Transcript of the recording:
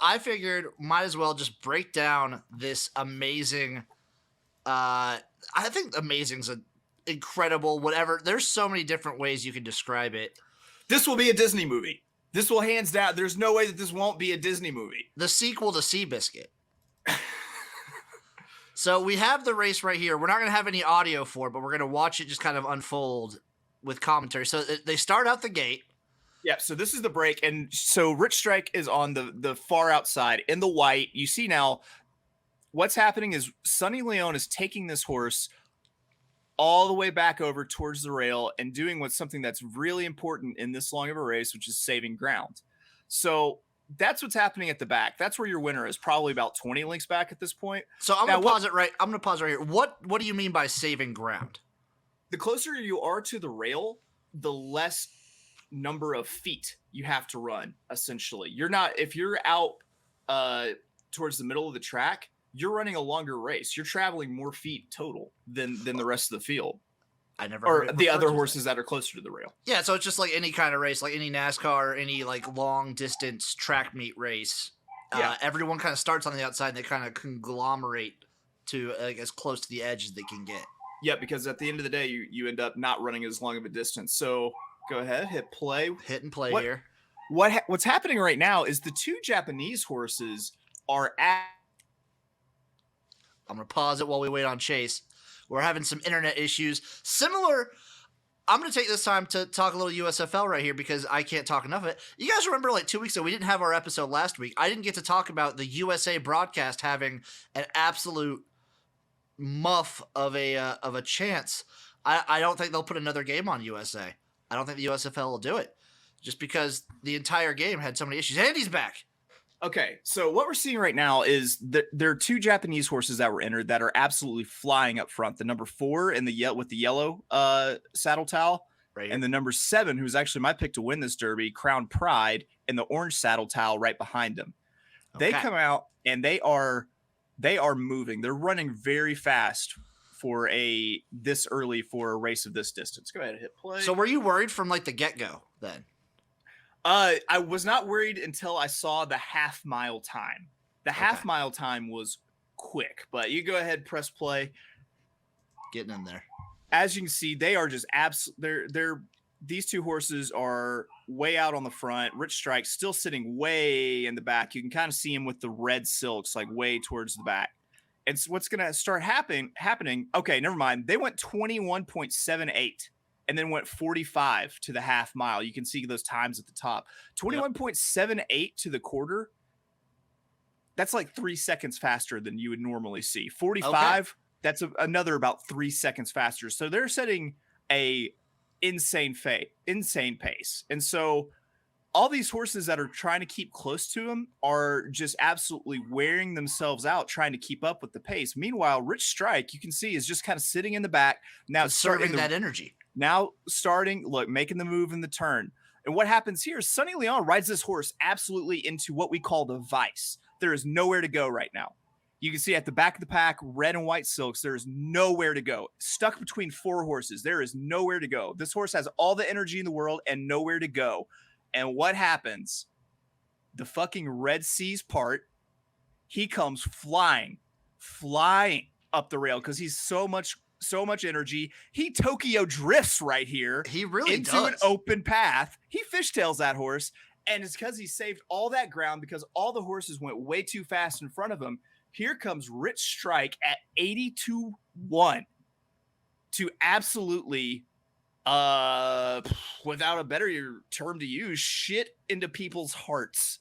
I figured might as well just break down this amazing. I think amazing's an incredible whatever. There's so many different ways you can describe it. This will be a Disney movie. This will hands down. There's no way that this won't be a Disney movie. The sequel to Seabiscuit. So we have the race right here. We're not going to have any audio for it, but we're going to watch it just kind of unfold with commentary. So they start out the gate. Yeah, so this is the break. And so Rich Strike is on the far outside in the white. You see now what's happening is Sonny Leone is taking this horse all the way back over towards the rail and doing what's something that's really important in this long of a race, which is saving ground. So that's what's happening at the back. That's where your winner is, probably about 20 lengths back at this point. So I'm going to pause it right. I'm going to pause right here. What do you mean by saving ground? The closer you are to the rail, the less number of feet you have to run, essentially. You're not, if you're out towards the middle of the track, you're running a longer race. You're traveling more feet total than the rest of the field. I never or the other horses that are closer to the rail. Yeah, so it's just like any kind of race, like any NASCAR, any like long distance track meet race. Yeah. Everyone kind of starts on the outside and they kind of conglomerate to as close to the edge as they can get. Yeah, because at the end of the day, you end up not running as long of a distance. So go ahead, hit play. Hit and play here. What's happening right now is the two Japanese horses are at. I'm going to pause it while we wait on Chase. We're having some internet issues. Similar, I'm going to take this time to talk a little USFL right here because I can't talk enough of it. You guys remember like 2 weeks ago, we didn't have our episode last week. I didn't get to talk about the USA broadcast having an absolute muff of a chance. I don't think they'll put another game on USA. I don't think the USFL will do it just because the entire game had so many issues. Andy's back. Okay, so what we're seeing right now is that there are two Japanese horses that were entered that are absolutely flying up front. The number 4 in with the yellow saddle towel, right, and the number 7, who's actually my pick to win this Derby, Crown Pride, in the orange saddle towel right behind them. Okay. They come out and they are moving. They're running very fast for this early for a race of this distance. Go ahead and hit play. So were you worried from like the get-go then? I was not worried until I saw the half-mile time. The half-mile time was quick, but you go ahead, press play. Getting in there. As you can see, they are just these two horses are way out on the front. Rich Strike still sitting way in the back. You can kind of see him with the red silks, like way towards the back. It's what's going to start happening. Okay, never mind. They went 21.78. And then went 45 to the half mile. You can see those times at the top. 21.78 to the quarter. That's like 3 seconds faster than you would normally see. 45, that's another about 3 seconds faster. So they're setting a insane pace. And so all these horses that are trying to keep close to him are just absolutely wearing themselves out trying to keep up with the pace. Meanwhile, Rich Strike, you can see, is just kind of sitting in the back. Now serving that energy. Now making the move in the turn. And what happens here is Sonny Leone rides this horse absolutely into what we call the vice. There is nowhere to go right now. You can see at the back of the pack, red and white silks, there is nowhere to go. Stuck between 4 horses, there is nowhere to go. This horse has all the energy in the world and nowhere to go. And what happens? The fucking Red Seas part, he comes flying up the rail because he's so much energy. He Tokyo drifts right here. He really into does. An open path. He fishtails that horse, and it's because he saved all that ground because all the horses went way too fast in front of him. Here comes Rich Strike at 82-1 to absolutely, without a better term to use, shit into people's hearts.